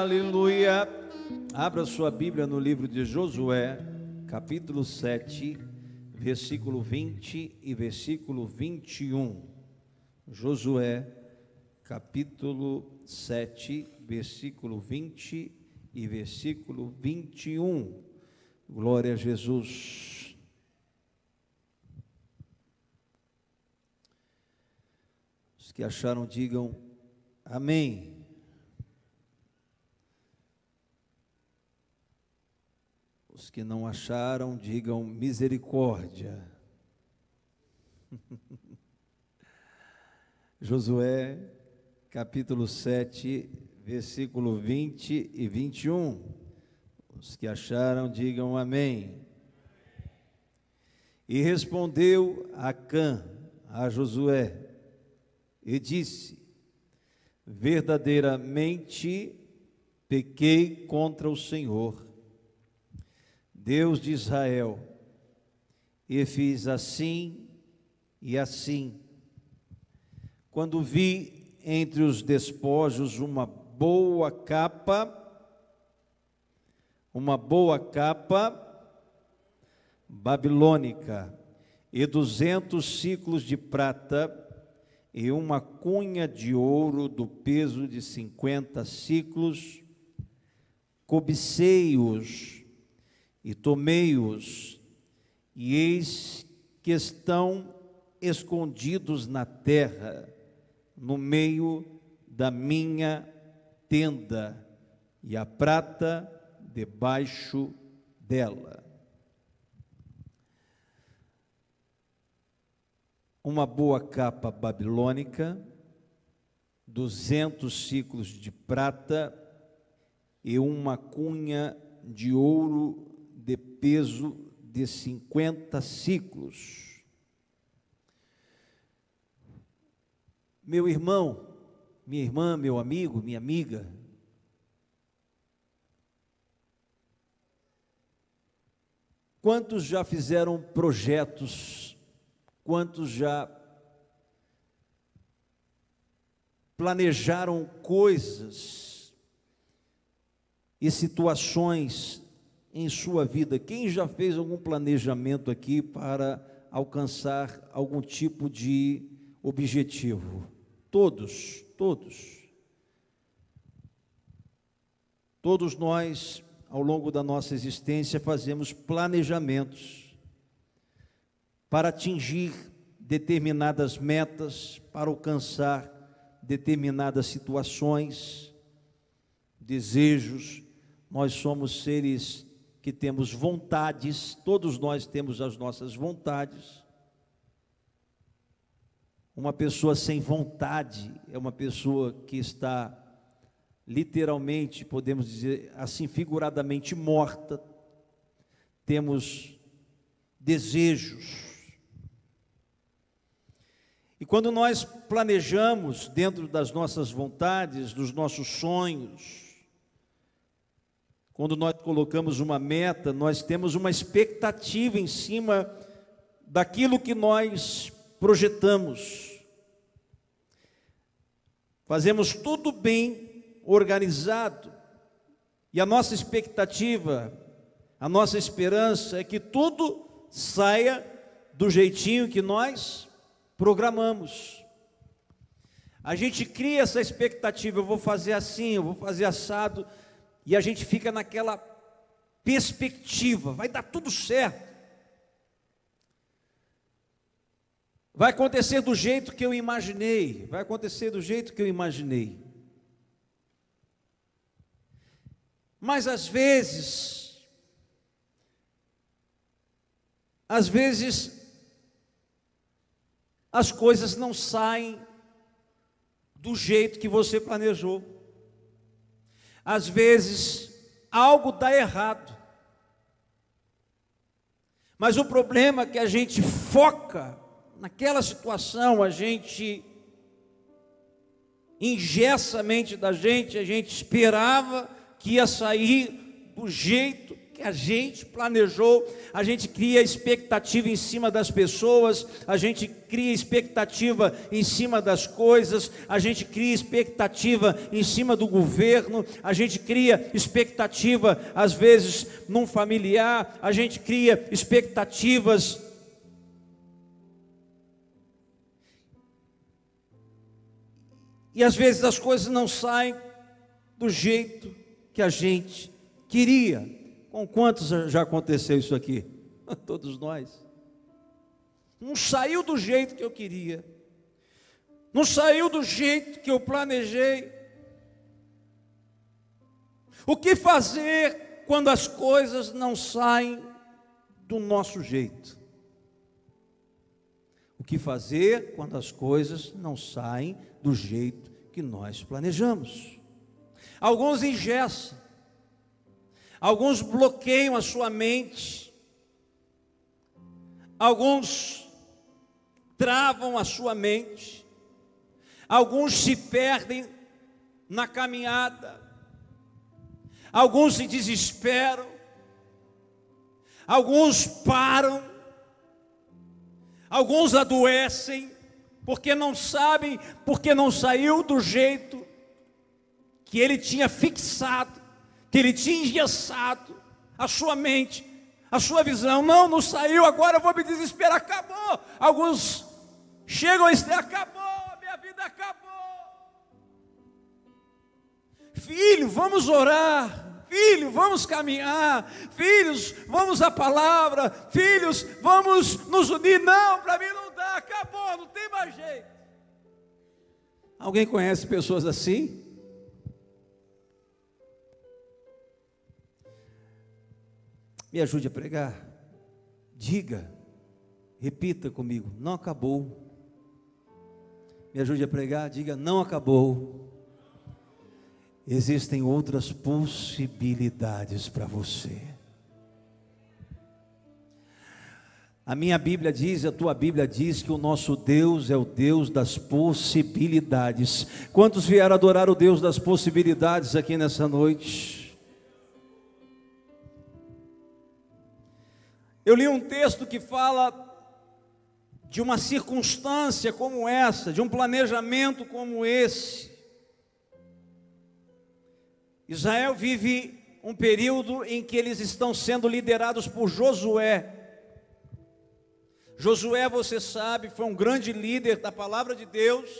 Aleluia. Abra sua Bíblia no livro de Josué, capítulo 7, versículo 20 e versículo 21. Josué, capítulo 7, versículo 20 e versículo 21. Glória a Jesus. Os que acharam, digam amém. Os que não acharam, digam misericórdia. Josué, capítulo 7, versículo 20 e 21. Os que acharam, digam amém. E respondeu Acã a Josué e disse: verdadeiramente pequei contra o Senhor, Deus de Israel, e fiz assim e assim. Quando vi entre os despojos uma boa capa babilônica, e 200 siclos de prata, e uma cunha de ouro do peso de 50 siclos, cobicei-os e tomei-os, e eis que estão escondidos na terra, no meio da minha tenda, e a prata debaixo dela. Uma boa capa babilônica, 200 siclos de prata e uma cunha de ouro de peso de 50 siclos. Meu irmão, minha irmã, meu amigo, minha amiga, quantos já fizeram projetos, quantos já planejaram coisas e situações em sua vida? Quem já fez algum planejamento aqui para alcançar algum tipo de objetivo? Todos nós, ao longo da nossa existência, fazemos planejamentos para atingir determinadas metas, para alcançar determinadas situações, desejos. Nós somos seres que temos vontades, todos nós temos as nossas vontades. Uma pessoa sem vontade é uma pessoa que está literalmente, podemos dizer assim, figuradamente morta. Temos desejos. E quando nós planejamos dentro das nossas vontades, dos nossos sonhos, quando nós colocamos uma meta, nós temos uma expectativa em cima daquilo que nós projetamos. Fazemos tudo bem organizado, e a nossa expectativa, a nossa esperança é que tudo saia do jeitinho que nós programamos. A gente cria essa expectativa: eu vou fazer assim, eu vou fazer assado, e a gente fica naquela perspectiva: vai dar tudo certo, vai acontecer do jeito que eu imaginei, vai acontecer do jeito que eu imaginei. Mas às vezes as coisas não saem do jeito que você planejou. Às vezes algo dá errado, mas o problema é que a gente foca naquela situação, a gente engessa a mente da gente, a gente esperava que ia sair do jeito que a gente planejou, a gente cria expectativa em cima das pessoas, a gente cria expectativa em cima das coisas, a gente cria expectativa em cima do governo, a gente cria expectativa, às vezes, num familiar, a gente cria expectativas. E às vezes as coisas não saem do jeito que a gente queria. Com quantos já aconteceu isso aqui? Todos nós. Não saiu do jeito que eu queria. Não saiu do jeito que eu planejei. O que fazer quando as coisas não saem do nosso jeito? O que fazer quando as coisas não saem do jeito que nós planejamos? Alguns engessam, alguns bloqueiam a sua mente, alguns travam a sua mente, alguns se perdem na caminhada, alguns se desesperam, alguns param, alguns adoecem, porque não sabem, porque não saiu do jeito que ele tinha fixado, que ele tinha engessado a sua mente, a sua visão. Não saiu, agora eu vou me desesperar, acabou. Alguns chegam a dizer, acabou, minha vida acabou. Filho, vamos orar. Filho, vamos caminhar. Filhos, vamos à palavra. Filhos, vamos nos unir. Não, para mim não dá, acabou, não tem mais jeito. Alguém conhece pessoas assim? Me ajude a pregar. Diga, repita comigo, não acabou. Me ajude a pregar, diga, não acabou. Existem outras possibilidades para você. A minha Bíblia diz, a tua Bíblia diz que o nosso Deus é o Deus das possibilidades. Quantos vieram adorar o Deus das possibilidades aqui nessa noite? Eu li um texto que fala de uma circunstância como essa, de um planejamento como esse. Israel vive um período em que eles estão sendo liderados por Josué. Josué, você sabe, foi um grande líder da palavra de Deus,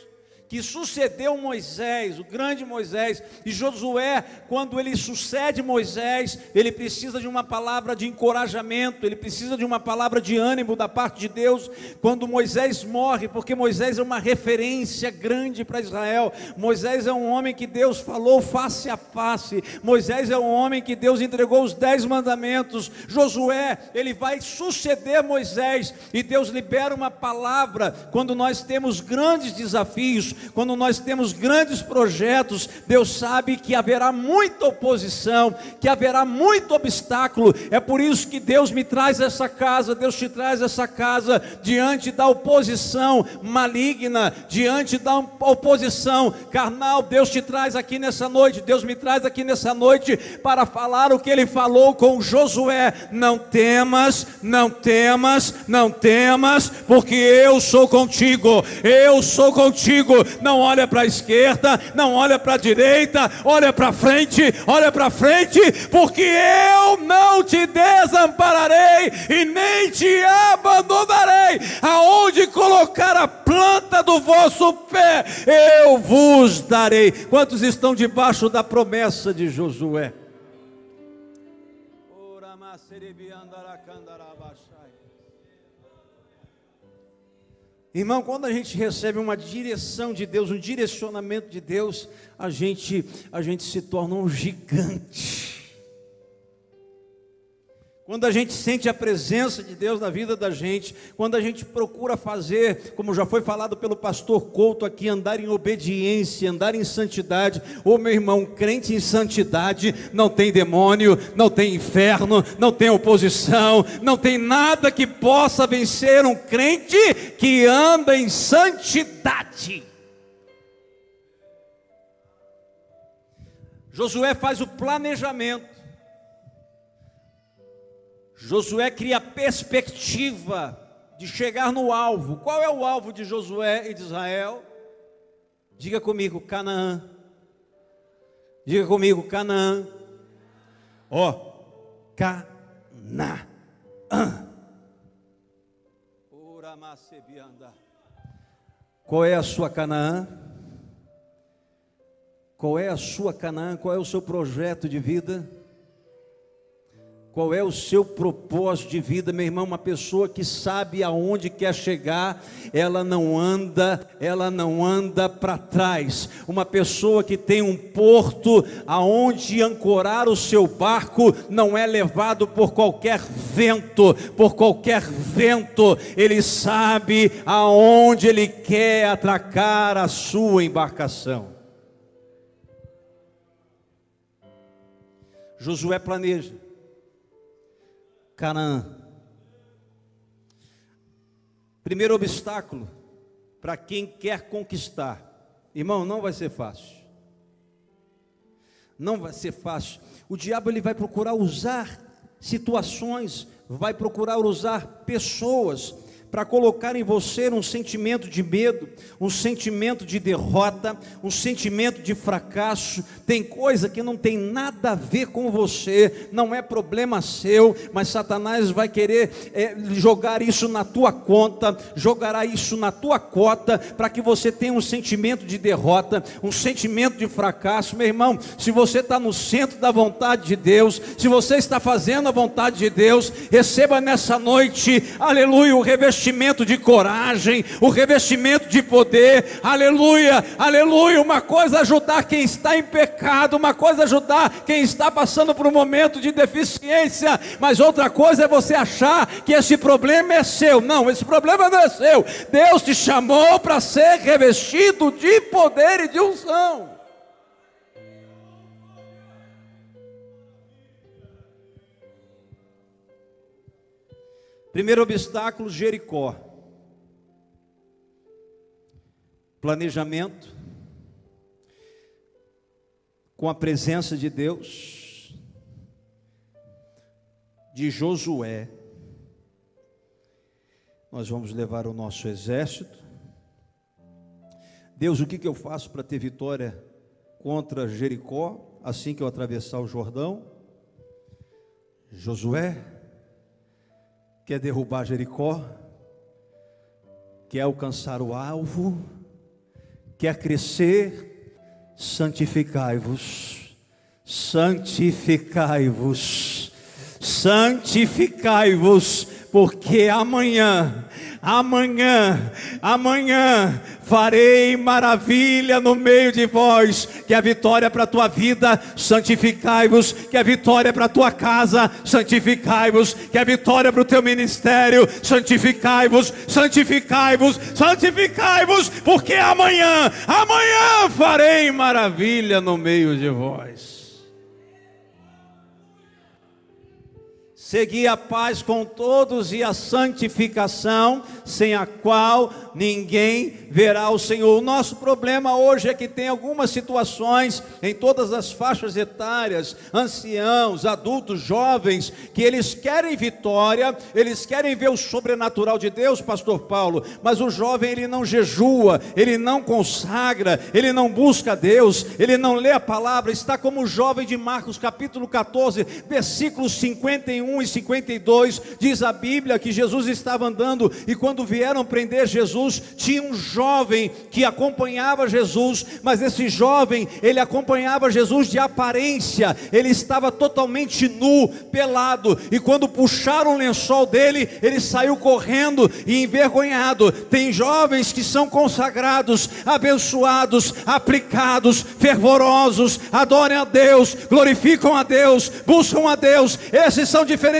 que sucedeu Moisés, o grande Moisés. E Josué, quando ele sucede Moisés, ele precisa de uma palavra de encorajamento, ele precisa de uma palavra de ânimo da parte de Deus. Quando Moisés morre, porque Moisés é uma referência grande para Israel. Moisés é um homem que Deus falou face a face. Moisés é um homem que Deus entregou os 10 mandamentos. Josué, ele vai suceder Moisés, e Deus libera uma palavra. Quando nós temos grandes desafios, quando nós temos grandes projetos, Deus sabe que haverá muita oposição, que haverá muito obstáculo. É por isso que Deus me traz essa casa, Deus te traz essa casa diante da oposição maligna, diante da oposição carnal. Deus te traz aqui nessa noite, Deus me traz aqui nessa noite para falar o que Ele falou com Josué: não temas, não temas, não temas, porque eu sou contigo, eu sou contigo. Não olha para a esquerda, não olha para a direita, olha para frente, porque eu não te desampararei e nem te abandonarei. Aonde colocar a planta do vosso pé, eu vos darei. Quantos estão debaixo da promessa de Josué? Irmão, quando a gente recebe uma direção de Deus, um direcionamento de Deus, a gente se torna um gigante. Quando a gente sente a presença de Deus na vida da gente, quando a gente procura fazer, como já foi falado pelo pastor Couto aqui, andar em obediência, andar em santidade. Ô meu irmão, crente em santidade não tem demônio, não tem inferno, não tem oposição, não tem nada que possa vencer um crente que anda em santidade. Josué faz o planejamento. Josué cria a perspectiva de chegar no alvo. Qual é o alvo de Josué e de Israel? Diga comigo, Canaã. Diga comigo, Canaã. Ó, Canaã. Qual é a sua Canaã? Qual é a sua Canaã? Qual é o seu projeto de vida? Qual é o seu propósito de vida, meu irmão? Uma pessoa que sabe aonde quer chegar, ela não anda para trás. Uma pessoa que tem um porto aonde ancorar o seu barco, não é levado por qualquer vento, ele sabe aonde ele quer atracar a sua embarcação. Josué planeja Canaã. Primeiro obstáculo para quem quer conquistar. Irmão, não vai ser fácil. Não vai ser fácil. O diabo ele vai procurar usar situações, vai procurar usar pessoas para colocar em você um sentimento de medo, um sentimento de derrota, um sentimento de fracasso. Tem coisa que não tem nada a ver com você, não é problema seu, mas Satanás vai querer jogar isso na tua conta, jogará isso na tua cota, para que você tenha um sentimento de derrota, um sentimento de fracasso. Meu irmão, se você está no centro da vontade de Deus, se você está fazendo a vontade de Deus, receba nessa noite, aleluia, o revestimento de coragem, o revestimento de poder, aleluia, aleluia. Uma coisa é ajudar quem está em pecado, uma coisa é ajudar quem está passando por um momento de deficiência, mas outra coisa é você achar que esse problema é seu. Não, esse problema não é seu. Deus te chamou para ser revestido de poder e de unção. Primeiro obstáculo, Jericó. Planejamento, com a presença de Deus, de Josué. Nós vamos levar o nosso exército. Deus, o que eu faço para ter vitória contra Jericó, assim que eu atravessar o Jordão? Josué quer derrubar Jericó, quer alcançar o alvo, quer crescer. Santificai-vos, santificai-vos, santificai-vos, porque amanhã farei maravilha no meio de vós. Que a vitória para a tua vida, santificai-vos. Que a vitória para a tua casa, santificai-vos. Que a vitória para o teu ministério, santificai-vos, santificai-vos, santificai-vos, porque amanhã farei maravilha no meio de vós. Segui a paz com todos e a santificação, sem a qual ninguém verá o Senhor. O nosso problema hoje é que tem algumas situações em todas as faixas etárias, anciãos, adultos, jovens, que eles querem vitória, eles querem ver o sobrenatural de Deus, pastor Paulo, mas o jovem ele não jejua, ele não consagra, ele não busca Deus, ele não lê a palavra. Está como o jovem de Marcos capítulo 14, versículos 51 e 52, diz a Bíblia que Jesus estava andando, e quando vieram prender Jesus, tinha um jovem que acompanhava Jesus, mas esse jovem, ele acompanhava Jesus de aparência, ele estava totalmente nu, pelado, e quando puxaram o lençol dele, ele saiu correndo e envergonhado. Tem jovens que são consagrados, abençoados, aplicados, fervorosos, adoram a Deus, glorificam a Deus, buscam a Deus, esses são diferenciados,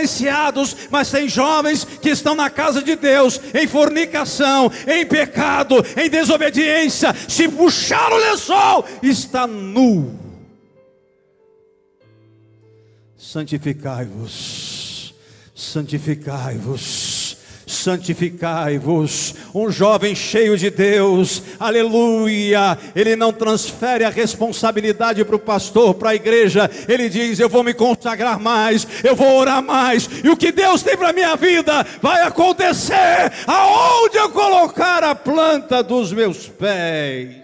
mas tem jovens que estão na casa de Deus, em fornicação, em pecado, em desobediência. Se puxar o lençol, está nu. Santificai-vos, santificai-vos, santificai-vos. Um jovem cheio de Deus, aleluia, ele não transfere a responsabilidade para o pastor, para a igreja. Ele diz: eu vou me consagrar mais, eu vou orar mais, e o que Deus tem para a minha vida vai acontecer aonde eu colocar a planta dos meus pés.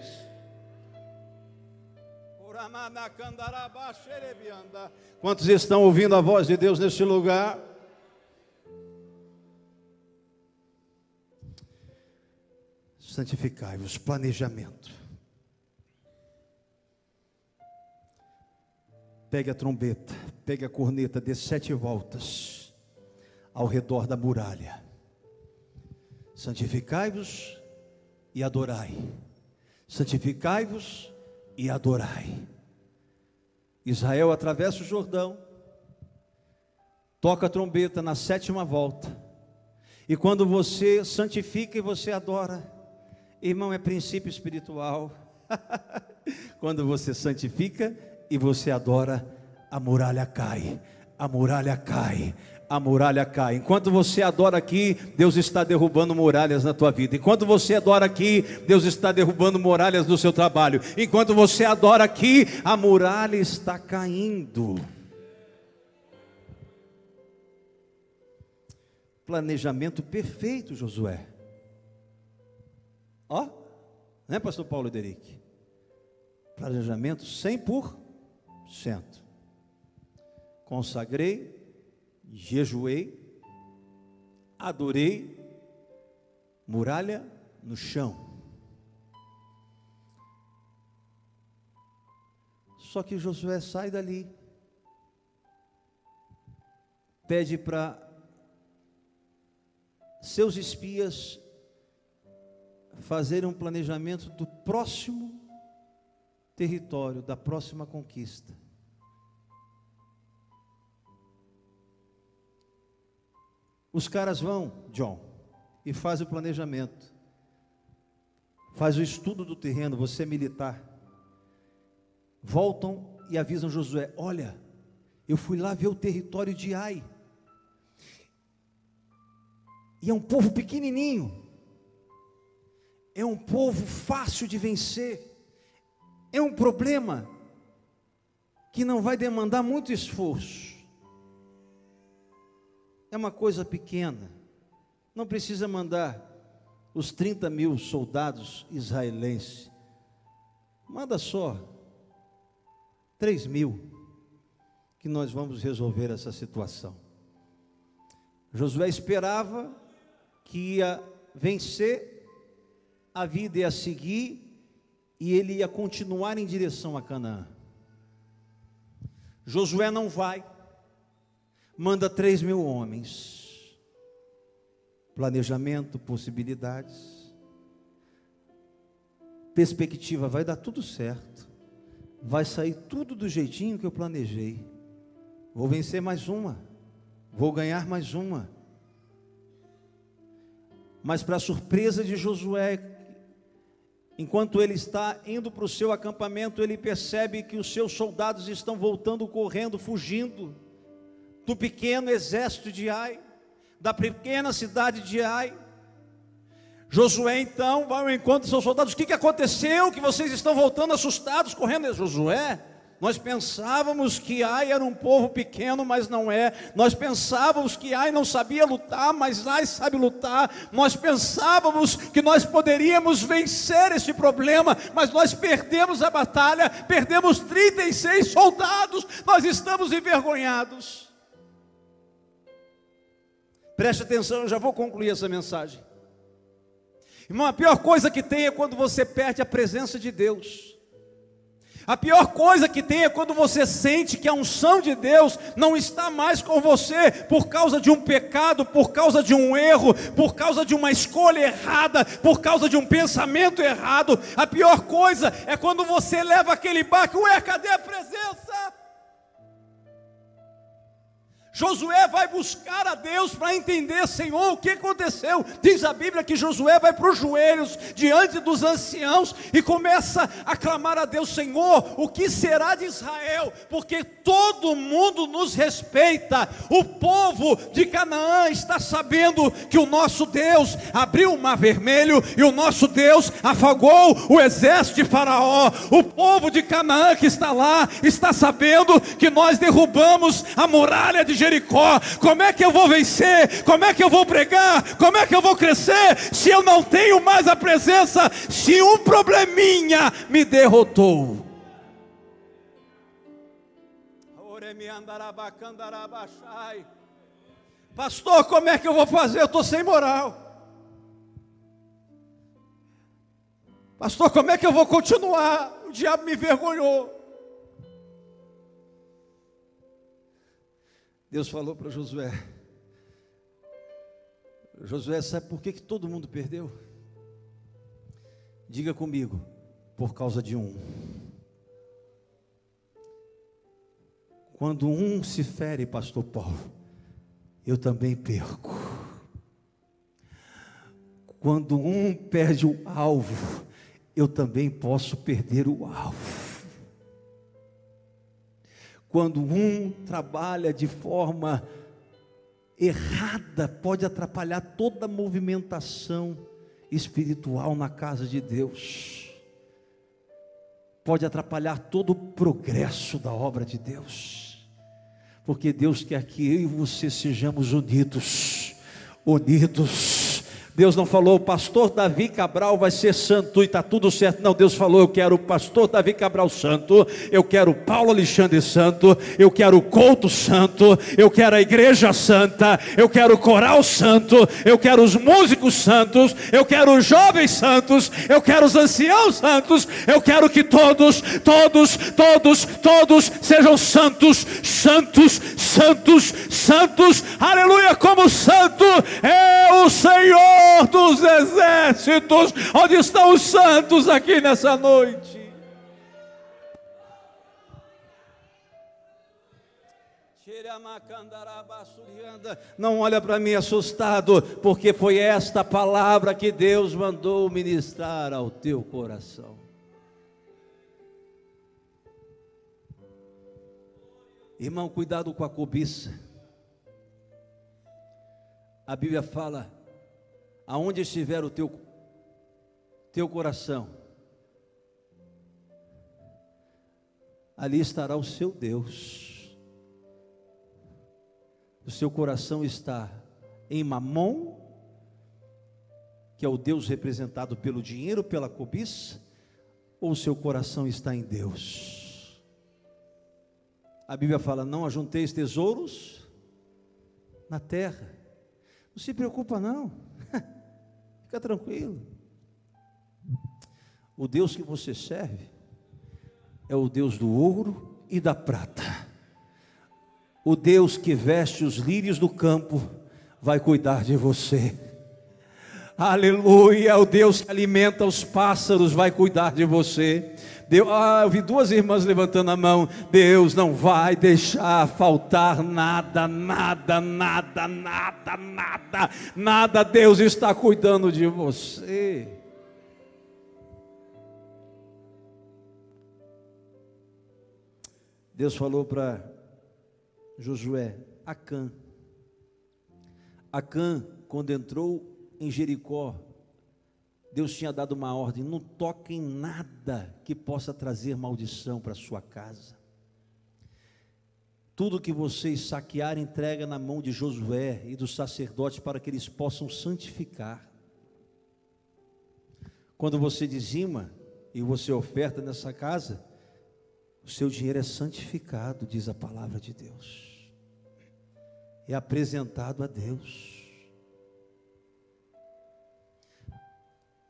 Quantos estão ouvindo a voz de Deus neste lugar? Santificai-vos, planejamento. Pegue a trombeta, pegue a corneta, dê 7 voltas ao redor da muralha. Santificai-vos e adorai. Santificai-vos e adorai. Israel atravessa o Jordão, toca a trombeta na 7ª volta, e quando você santifica e você adora, irmão, é princípio espiritual. Quando você santifica e você adora, a muralha cai, a muralha cai, a muralha cai. Enquanto você adora aqui, Deus está derrubando muralhas na tua vida. Enquanto você adora aqui, Deus está derrubando muralhas no seu trabalho. Enquanto você adora aqui, a muralha está caindo. Planejamento perfeito, Josué. Ó, né, pastor Paulo Derick? Planejamento 100%. Consagrei, jejuei, adorei, muralha no chão. Só que Josué sai dali, pede para seus espias fazerem um planejamento do próximo território, da próxima conquista. Os caras vão, John, e fazem o planejamento, faz o estudo do terreno. Você é militar, voltam e avisam Josué: olha, eu fui lá ver o território de Ai, e é um povo pequenininho, é um povo fácil de vencer, é um problema que não vai demandar muito esforço. É uma coisa pequena, não precisa mandar os 30.000 soldados israelenses, manda só 3.000, que nós vamos resolver essa situação. Josué esperava que ia vencer, a vida ia seguir, e ele ia continuar em direção a Canaã. Josué não vai, manda 3.000 homens, planejamento, possibilidades, perspectiva, vai dar tudo certo, vai sair tudo do jeitinho que eu planejei, vou vencer mais uma, vou ganhar mais uma. Mas para a surpresa de Josué, enquanto ele está indo para o seu acampamento, ele percebe que os seus soldados estão voltando, correndo, fugindo do pequeno exército de Ai, da pequena cidade de Ai. Josué então vai ao encontro dos seus soldados: o que aconteceu que vocês estão voltando assustados, correndo? Josué, nós pensávamos que Ai era um povo pequeno, mas não é. Nós pensávamos que Ai não sabia lutar, mas Ai sabe lutar. Nós pensávamos que nós poderíamos vencer este problema, mas nós perdemos a batalha, perdemos 36 soldados, nós estamos envergonhados. Preste atenção, eu já vou concluir essa mensagem. Irmão, a pior coisa que tem é quando você perde a presença de Deus. A pior coisa que tem é quando você sente que a unção de Deus não está mais com você, por causa de um pecado, por causa de um erro, por causa de uma escolha errada, por causa de um pensamento errado. A pior coisa é quando você leva aquele baque: ué, cadê a presença? Josué vai buscar a Deus para entender, Senhor, o que aconteceu. Diz a Bíblia que Josué vai para os joelhos diante dos anciãos e começa a clamar a Deus: Senhor, o que será de Israel? Porque todo mundo nos respeita. O povo de Canaã está sabendo que o nosso Deus abriu o mar vermelho e o nosso Deus afagou o exército de Faraó. O povo de Canaã que está lá está sabendo que nós derrubamos a muralha de Jericó. Como é que eu vou vencer? Como é que eu vou pregar? Como é que eu vou crescer se eu não tenho mais a presença? Se um probleminha me derrotou. Pastor, como é que eu vou fazer? Eu estou sem moral. Pastor, como é que eu vou continuar? O diabo me envergonhou. Deus falou para Josué: Josué, sabe por que todo mundo perdeu? Diga comigo: por causa de um. Quando um se fere, pastor Paulo, eu também perco. Quando um perde o alvo, eu também posso perder o alvo. Quando um trabalha de forma errada, pode atrapalhar toda a movimentação espiritual na casa de Deus, pode atrapalhar todo o progresso da obra de Deus, porque Deus quer que eu e você sejamos unidos. Deus não falou: o pastor Davi Cabral vai ser santo e está tudo certo. Não, Deus falou: eu quero o pastor Davi Cabral santo, eu quero o Paulo Alexandre santo, eu quero o Couto santo, eu quero a igreja santa, eu quero o coral santo, eu quero os músicos santos, eu quero os jovens santos, eu quero os anciãos santos, eu quero que todos sejam santos, aleluia, como santo é o Senhor dos exércitos. Onde estão os santos aqui nessa noite? Não olha para mim assustado, porque foi esta palavra que Deus mandou ministrar ao teu coração. Irmão, cuidado com a cobiça. A Bíblia fala: aonde estiver o teu coração, ali estará o seu Deus. O seu coração está em Mamon, que é o Deus representado pelo dinheiro, pela cobiça, ou o seu coração está em Deus? A Bíblia fala: não ajunteis tesouros na terra. Não se preocupa não, fica tranquilo. O Deus que você serve é o Deus do ouro e da prata. O Deus que veste os lírios do campo vai cuidar de você. Aleluia. O Deus que alimenta os pássaros vai cuidar de você. Eu vi duas irmãs levantando a mão. Deus não vai deixar faltar nada. Deus está cuidando de você. Deus falou para Josué: Acã, quando entrou em Jericó, Deus tinha dado uma ordem: não toque em nada que possa trazer maldição para a sua casa. Tudo que vocês saquearem, entrega na mão de Josué e dos sacerdotes, para que eles possam santificar. Quando você dizima e você oferta nessa casa, o seu dinheiro é santificado, diz a palavra de Deus, é apresentado a Deus.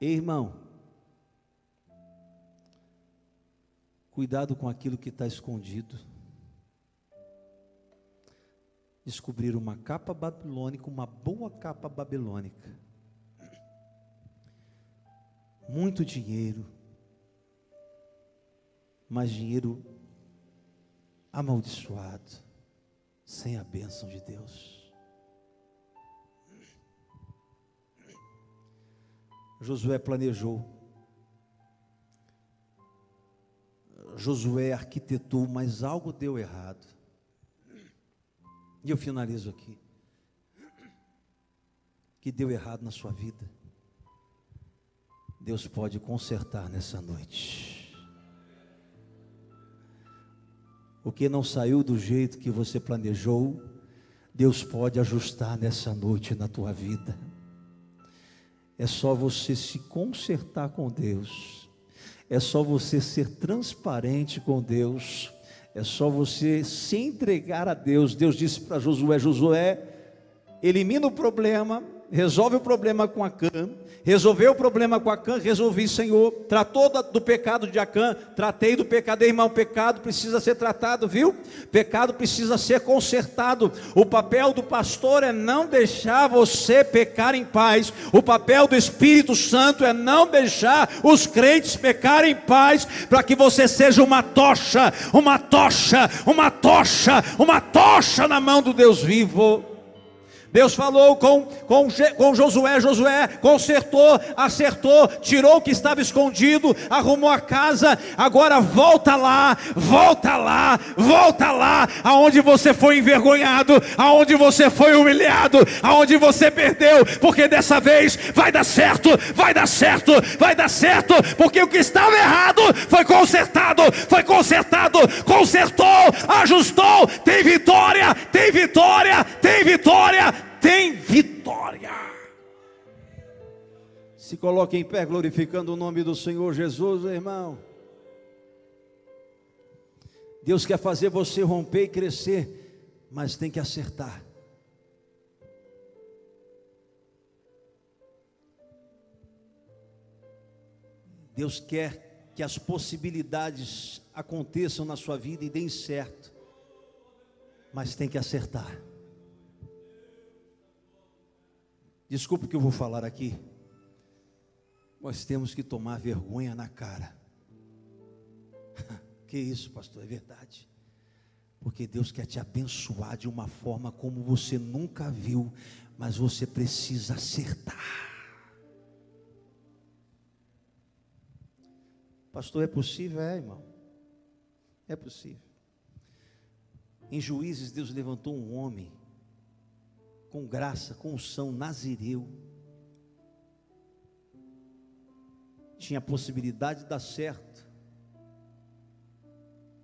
Ei, irmão, cuidado com aquilo que está escondido. Descobrir uma capa babilônica, uma boa capa babilônica, muito dinheiro, mas dinheiro amaldiçoado, sem a bênção de Deus. Josué planejou, Josué arquitetou, mas algo deu errado. E eu finalizo aqui. Que deu errado na sua vida, Deus pode consertar nessa noite. O que não saiu do jeito que você planejou, Deus pode ajustar nessa noite na tua vida. É só você se consertar com Deus, é só você ser transparente com Deus, é só você se entregar a Deus. Deus disse para Josué: Josué, elimina o problema, resolve o problema com Acã. Resolveu o problema com Acã, resolvi, Senhor. Tratou do pecado de Acã, tratei do pecado. Irmão, pecado precisa ser tratado, viu? Pecado precisa ser consertado. O papel do pastor é não deixar você pecar em paz. O papel do Espírito Santo é não deixar os crentes pecarem em paz, para que você seja uma tocha, uma tocha, uma tocha, uma tocha na mão do Deus vivo. Deus falou com Josué, Josué consertou, acertou, tirou o que estava escondido, arrumou a casa. Agora volta lá, volta lá, volta lá, aonde você foi envergonhado, aonde você foi humilhado, aonde você perdeu, porque dessa vez vai dar certo, vai dar certo, vai dar certo, porque o que estava errado foi consertado, consertou, ajustou. Tem vitória, tem vitória, tem vitória, tem vitória. Se coloque em pé glorificando o nome do Senhor Jesus, irmão. Deus quer fazer você romper e crescer, mas tem que acertar. Deus quer que as possibilidades aconteçam na sua vida e deem certo, mas tem que acertar. Desculpa o que eu vou falar aqui. Nós temos que tomar vergonha na cara. Que isso, pastor? É verdade. Porque Deus quer te abençoar de uma forma como você nunca viu, mas você precisa acertar. Pastor, é possível? É, irmão. É possível. Em Juízes, Deus levantou um homem com graça, com unção, nazireu. Tinha a possibilidade de dar certo,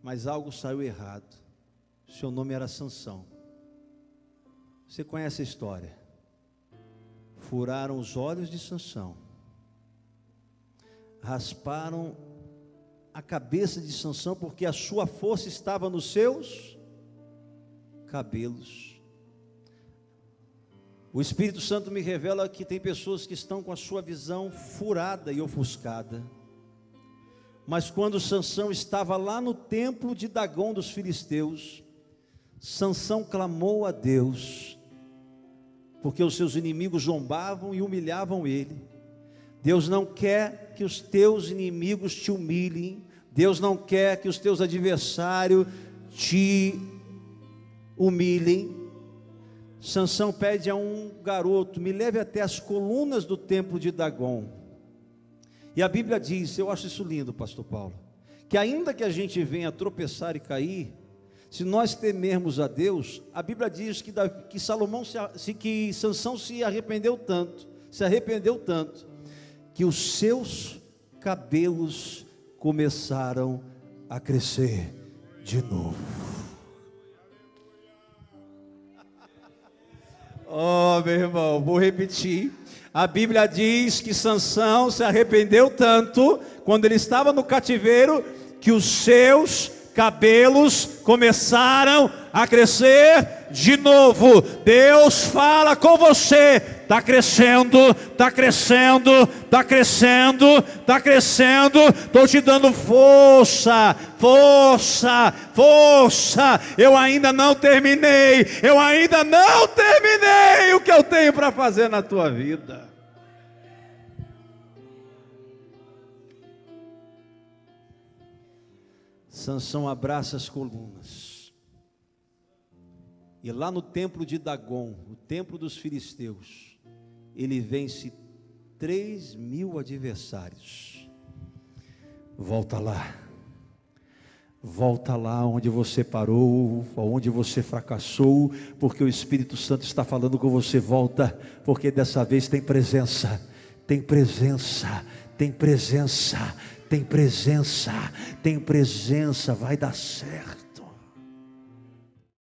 mas algo saiu errado. Seu nome era Sansão. Você conhece a história? Furaram os olhos de Sansão, rasparam a cabeça de Sansão, porque a sua força estava nos seus cabelos. O Espírito Santo me revela que tem pessoas que estão com a sua visão furada e ofuscada. Mas quando Sansão estava lá no templo de Dagom dos filisteus, Sansão clamou a Deus, porque os seus inimigos zombavam e humilhavam ele. Deus não quer que os teus inimigos te humilhem. Deus não quer que os teus adversários te humilhem. Sansão pede a um garoto: me leve até as colunas do templo de Dagom. E a Bíblia diz, eu acho isso lindo, pastor Paulo, que ainda que a gente venha tropeçar e cair, se nós temermos a Deus, a Bíblia diz que que Sansão se arrependeu tanto, que os seus cabelos começaram a crescer de novo. Oh, meu irmão, vou repetir. A Bíblia diz que Sansão se arrependeu tanto, quando ele estava no cativeiro, que os seus cabelos começaram a crescer de novo. Deus fala com você: está crescendo, está crescendo, está crescendo, está crescendo. Estou te dando força, força, força. Eu ainda não terminei o que eu tenho para fazer na tua vida. Sansão abraça as colunas E lá no templo de Dagom, o templo dos filisteus, ele vence 3.000 adversários. Volta lá. Volta lá onde você parou, onde você fracassou, porque o Espírito Santo está falando com você. Volta, porque dessa vez tem presença, tem presença, tem presença, tem presença, tem presença, vai dar certo.